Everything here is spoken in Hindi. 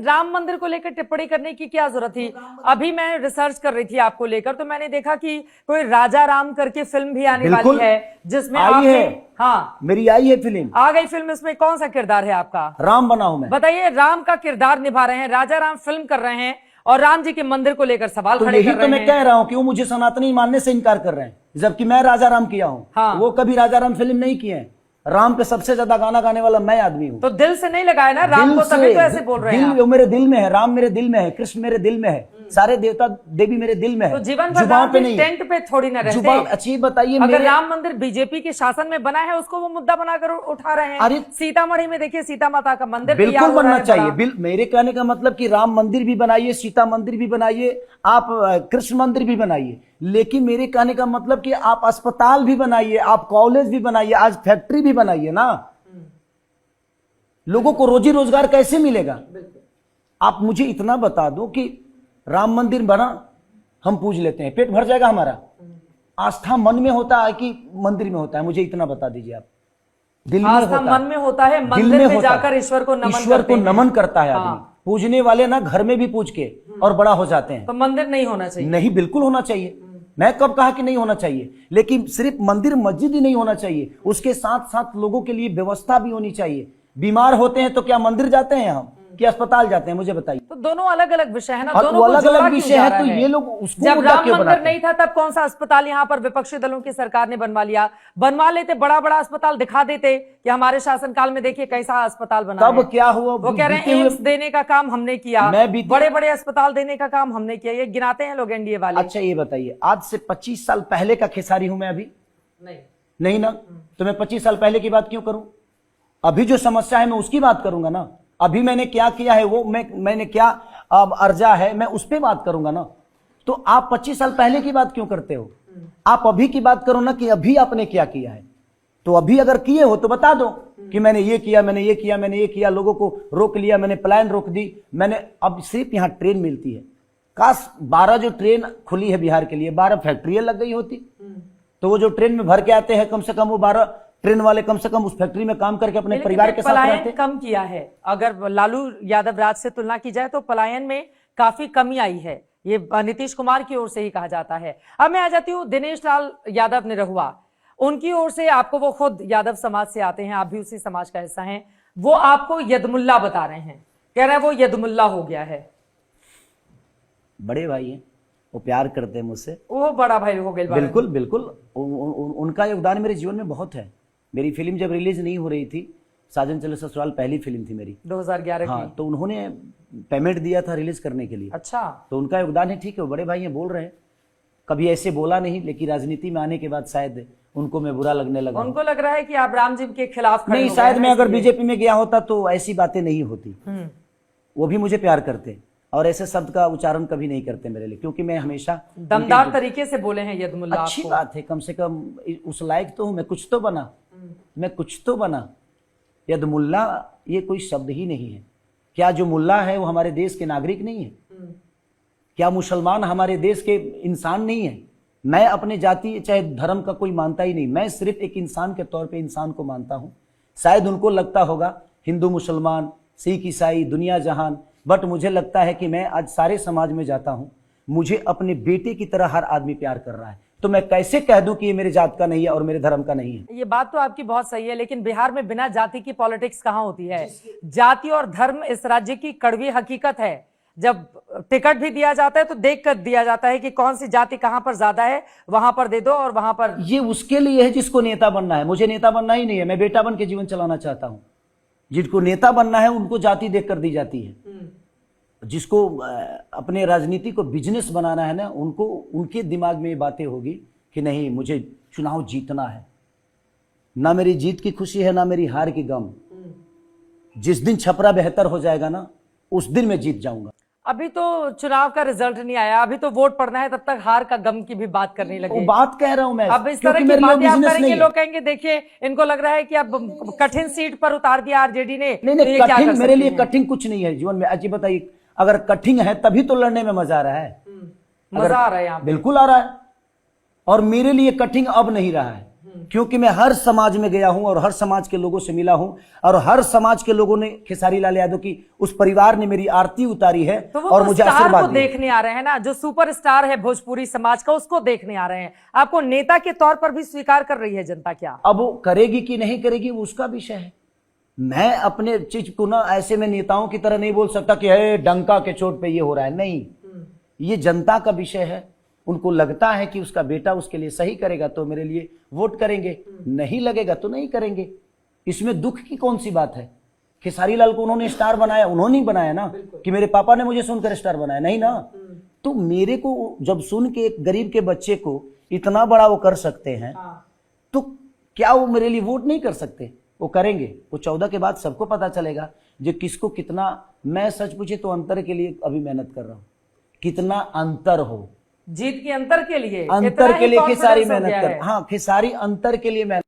राम मंदिर को लेकर टिप्पणी करने की क्या जरूरत थी? अभी मैं रिसर्च कर रही थी आपको लेकर, तो मैंने देखा कि कोई राजा राम करके फिल्म भी आने वाली है, जिसमें आई है। हाँ, मेरी आई है फिल्म, आ गई फिल्म। इसमें कौन सा किरदार है आपका? राम बना हूं मैं। बताइए, राम का किरदार निभा रहे हैं, राजा राम फिल्म कर रहे हैं और राम जी के मंदिर को लेकर सवाल खड़े कर रहे हैं। तो मैं कह रहा हूं कि वो मुझे सनातनी मानने से इनकार कर रहे हैं, जबकि मैं राजा राम किया हूं। हाँ। वो कभी राजा राम फिल्म नहीं किए हैं। राम पे सबसे ज्यादा गाना गाने वाला मैं आदमी हूं। तो दिल से नहीं लगाया ना राम को, तभी तो ऐसे बोल रहे हैं आप। वो मेरे दिल में है, राम मेरे दिल में है, कृष्ण मेरे दिल में है, सारे देवता देवी मेरे दिल में है। तो जीवन भर राम पे नहीं, टेंट पे थोड़ी ना रहते। अच्छी बताइए, अगर राम मंदिर बीजेपी के शासन में बना है, उसको वो मुद्दा बनाकर उठा रहे हैं। अरे सीतामढ़ी में देखिए, सीता माता का मंदिर बिल्कुल बनना चाहिए। मेरे कहने का मतलब कि राम मंदिर भी बनाइए, सीता मंदिर भी बनाइए, आप कृष्ण मंदिर भी बनाइए, लेकिन मेरे कहने का मतलब कि आप अस्पताल भी बनाइए, आप कॉलेज भी बनाइए, आज फैक्ट्री भी बनाइए ना। लोगों को रोजी रोजगार कैसे मिलेगा? आप मुझे इतना बता दो कि राम मंदिर बना, हम पूज लेते हैं, पेट भर जाएगा हमारा? आस्था मन में होता है कि मंदिर में होता है? मुझे इतना बता दीजिए आप। दिल में होता है, मन में होता है, मंदिर में जाकर ईश्वर को नमन करता है आदमी। पूजने वाले ना घर में भी पूज के और बड़ा हो जाते हैं। तो मंदिर नहीं होना चाहिए? नहीं, बिल्कुल होना चाहिए। मैं कब कहा कि नहीं होना चाहिए? लेकिन सिर्फ मंदिर मस्जिद ही नहीं होना चाहिए, उसके साथ साथ लोगों के लिए व्यवस्था भी होनी चाहिए। बीमार होते हैं तो क्या मंदिर जाते हैं हम, कि अस्पताल जाते हैं? मुझे बताइए। तो दोनों अलग अलग विषय है ना, दोनों अलग अलग विषय है। तो ये लोग उसको जब राम मंदिर नहीं था तब कौन सा अस्पताल यहाँ पर विपक्षी दलों की सरकार ने बनवा लेते, बड़ा बड़ा अस्पताल दिखा देते कि हमारे शासनकाल में देखिए कैसा अस्पताल बना। तब क्या हुआ? वो कह रहे हैं एम्स देने का काम हमने किया, बड़े बड़े अस्पताल देने का काम हमने किया, ये गिनाते हैं लोग एनडीए वाले। अच्छा ये बताइए, आज से 25 साल पहले का खेसारी हूं मैं अभी? नहीं ना। तो मैं 25 साल पहले की बात क्यों करूं? अभी जो समस्या है मैं उसकी बात करूंगा ना। अभी मैंने क्या किया है, वो मैंने क्या अर्जा है, मैं उस पर बात करूंगा ना। तो आप 25 साल पहले की बात क्यों करते हो? आप अभी की बात करो ना कि अभी आपने क्या किया है। तो अभी अगर किए हो तो बता दो कि मैंने ये किया, मैंने ये किया, मैंने ये किया, लोगों को रोक लिया, मैंने प्लान रोक दी, मैंने। अब सिर्फ यहाँ ट्रेन मिलती है, काश 12 जो ट्रेन खुली है बिहार के लिए, 12 फैक्ट्रियां लग गई होती, तो वो जो ट्रेन में भर के आते हैं, कम से कम वो 12 ट्रेन वाले कम से कम उस फैक्ट्री में काम करके अपने परिवार के साथ रहते। कम किया है, अगर लालू यादव राज से तुलना की जाए तो पलायन में काफी कमी आई है, ये नीतीश कुमार की ओर से ही कहा जाता है। अब मैं आ जाती हूँ दिनेश लाल यादव निरहुआ, उनकी ओर से आपको, वो खुद यादव समाज से आते हैं, आप भी उसी समाज का हिस्सा हैं, वो आपको यदमुल्ला बता रहे हैं, कह रहे हैं वो यदमुल्ला हो गया है। बड़े भाई हैं, वो प्यार करते हैं मुझसे, वो बड़ा भाई हो गए। बिल्कुल बिल्कुल, उनका योगदान मेरे जीवन में बहुत है। मेरी फिल्म जब रिलीज नहीं हो रही थी, साजन चले ससुराल पहली फिल्म थी मेरी 2011 की। तो उन्होंने पेमेंट दिया था रिलीज करने के लिए। अच्छा, तो उनका योगदान है, ठीक है, वो बड़े भाई हैं, बोल रहे हैं। कभी ऐसे बोला नहीं, लेकिन राजनीति में आने के बाद शायद उनको मैं बुरा लगने लगा। उनको लग रहा है कि आप राम जी के खिलाफ नहीं, शायद मैं अगर बीजेपी में गया होता तो ऐसी बातें नहीं होती। वो भी मुझे प्यार करते और ऐसे शब्द का उच्चारण कभी नहीं करते मेरे लिए, क्योंकि मैं हमेशा दमदार तरीके से बोले हैं यदमुल्ला। अच्छी बात है, कम से कम उस लायक तो हूं मैं, कुछ तो बना, मैं कुछ तो बना। यदमुल्ला ये कोई शब्द ही नहीं है। क्या जो मुल्ला है वो हमारे देश के नागरिक नहीं है? क्या मुसलमान हमारे देश के इंसान नहीं है? मैं अपने जाति चाहे धर्म का कोई मानता ही नहीं, मैं सिर्फ एक इंसान के तौर पे इंसान को मानता हूं। शायद उनको लगता होगा हिंदू मुसलमान सिख ईसाई दुनिया जहान, बट मुझे लगता है कि मैं आज सारे समाज में जाता हूं, मुझे अपने बेटे की तरह हर आदमी प्यार कर रहा है। तो मैं कैसे कह दूं कि ये मेरे जात का नहीं है और मेरे धर्म का नहीं है? ये बात तो आपकी बहुत सही है, लेकिन बिहार में बिना जाति की पॉलिटिक्स कहां होती है? जाति और धर्म इस राज्य की कड़वी हकीकत है। जब टिकट भी दिया जाता है तो देख कर दिया जाता है कि कौन सी जाति कहां पर ज्यादा है, वहां पर दे दो और वहां पर। ये उसके लिए है जिसको नेता बनना है, मुझे नेता बनना ही नहीं है। मैं बेटा बन के जीवन चलाना चाहता हूं। जिनको नेता बनना है उनको जाति देख कर दी जाती है। जिसको अपने राजनीति को बिजनेस बनाना है ना, उनको उनके दिमाग में ये बातें होगी कि नहीं मुझे चुनाव जीतना है, ना मेरी जीत की खुशी है ना मेरी हार की गम। जिस दिन छपरा बेहतर हो जाएगा ना, उस दिन मैं जीत जाऊंगा। अभी तो चुनाव का रिजल्ट नहीं आया, अभी तो वोट पड़ना है, तब तक हार का गम की भी बात करने लगे। वो बात कह रहा हूं मैं। अब इस तरह की बातें आप करेंगे, लोग कहेंगे देखिए इनको लग रहा है कि अब कठिन सीट पर उतार दिया आरजेडी ने। नहीं, कठिन मेरे लिए कठिन कुछ नहीं है जीवन में। अच्छी बताइए, अगर कठिन है तभी तो लड़ने में मजा आ रहा है। मजा आ रहा है, बिल्कुल आ रहा है। और मेरे लिए कठिन अब नहीं रहा है। क्योंकि मैं हर समाज में गया हूं और हर समाज के लोगों से मिला हूं और हर समाज के लोगों ने खेसारी लाल यादव की उस परिवार ने मेरी आरती उतारी है तो वो और तो मुझे स्टार आशीर्वाद को दिया। देखने आ रहे हैं ना, जो सुपरस्टार है भोजपुरी समाज का, उसको देखने आ रहे हैं। आपको नेता के तौर पर भी स्वीकार कर रही है जनता क्या? अब वो करेगी कि नहीं करेगी वो उसका विषय है। मैं अपने चीज को ना ऐसे में नेताओं की तरह नहीं बोल सकता कि है डंका के चोट पे ये हो रहा है, नहीं, ये जनता का विषय है। उनको लगता है कि उसका बेटा उसके लिए सही करेगा तो मेरे लिए वोट करेंगे, नहीं लगेगा तो नहीं करेंगे। इसमें दुख की कौन सी बात है? खेसारी लाल को उन्होंने स्टार बनाया, उन्होंने ही बनाया ना, कि मेरे पापा ने मुझे सुनकर स्टार बनाया, नहीं ना। तो मेरे को जब सुन के एक गरीब के बच्चे को इतना बड़ा वो कर सकते हैं, तो क्या वो मेरे लिए वोट नहीं कर सकते? वो करेंगे। वो 14 के बाद सबको पता चलेगा जो किसको कितना। मैं सच पूछे तो अंतर के लिए अभी मेहनत कर रहा हूं, कितना अंतर हो, जीत के अंतर के लिए, अंतर इतना के ही लिए खेसारी confidence हो मेहनत गया कर, है। हाँ खेसारी अंतर के लिए मेहनत